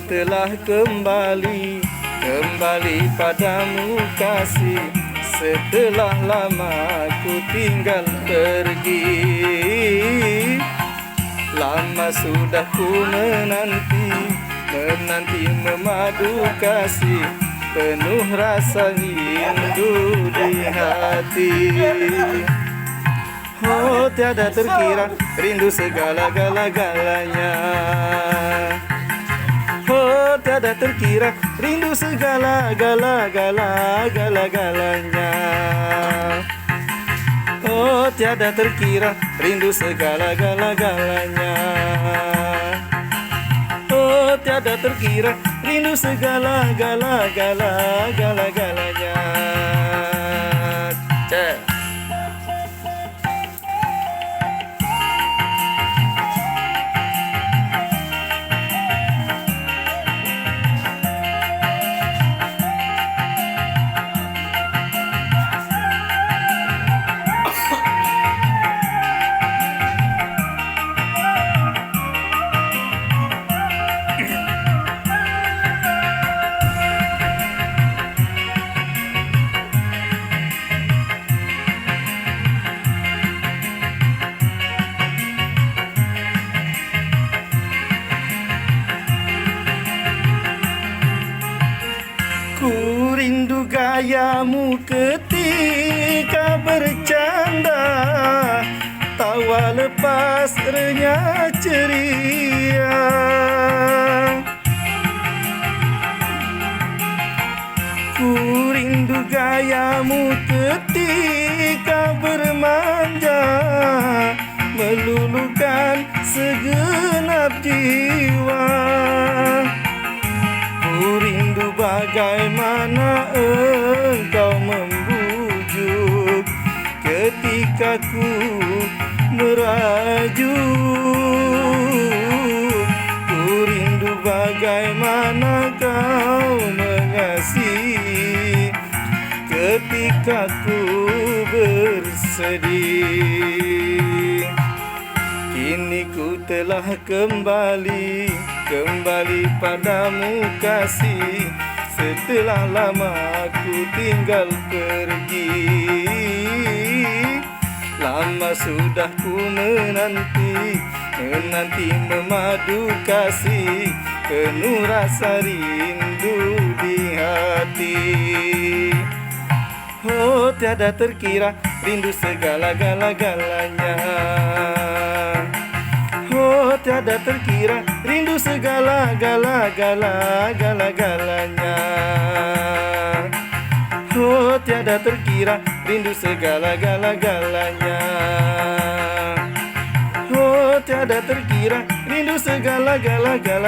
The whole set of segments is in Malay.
telah kembali padamu kasih. Setelah lama ku tinggal pergi, lama sudah ku menanti memadu kasih, penuh rasa rindu di hati. Oh, tiada terkira rindu segala-galanya. Oh, tiada terkira rindu segala-galanya. Oh, tiada terkira rindu segala-galanya. Oh, tiada terkira rindu segala-galanya. Cek. Ku rindu gayamu ketika bercanda, tawa lepas renyah ceria. Ku rindu gayamu ketika bermanja, meluluhkan segenap jiwa. Ku rindu bagaimana engkau membujuk ketika ku merajuk. Ku rindu bagaimana kau mengasihi ketika ku bersedih. Kini ku telah kembali padamu kasih. Setelah lama ku tinggal pergi, lama sudah ku menanti memadu kasih, penuh rasa rindu di hati. Oh, tiada terkira rindu segala-galanya. Oh, tiada terkira rindu segala-galanya. Oh, tiada terkira rindu segala-galanya. Oh, tiada terkira rindu segala-galanya.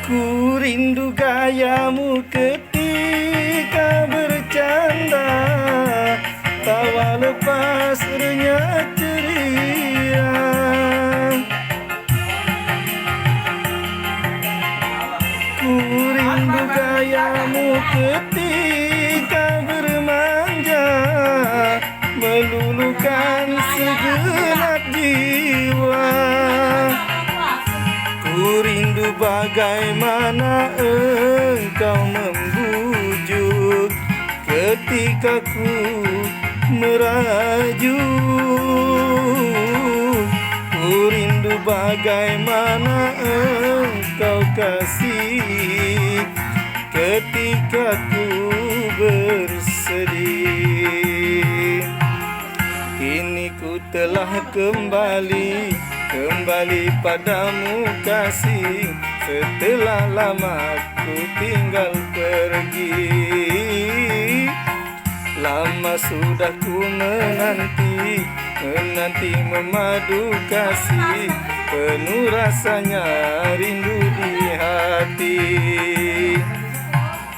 Ku rindu gayamu ketika bercanda, tawa lepas renyah ceria. Ku rindu gayamu ketika bermanja, meluluhkan segenap jiwa. Ku rindu bagaimana engkau membujuk ketika ku merajuk. Ku rindu bagaimana engkau kasih ketika ku bersedih. Kini ku telah kembali padamu kasih. setelah lama ku tinggal pergi. Lama sudah ku menanti memadu kasih, penuh rasanya rindu di hati.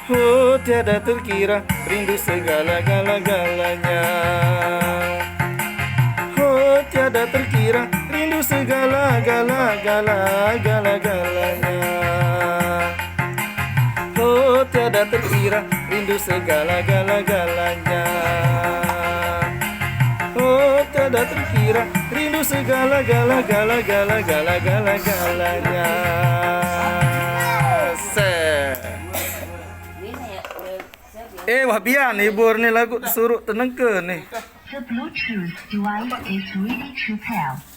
Oh tiada terkira rindu segala-galanya. Oh tiada terkira rindu segala-galanya. Oh tiada terkira rindu segala-galanya. Oh tiada terkira rindu segala-galanya. Wah biar nih bor nih lagu suruh tenang ke nih. The Bluetooth device is ready to pair.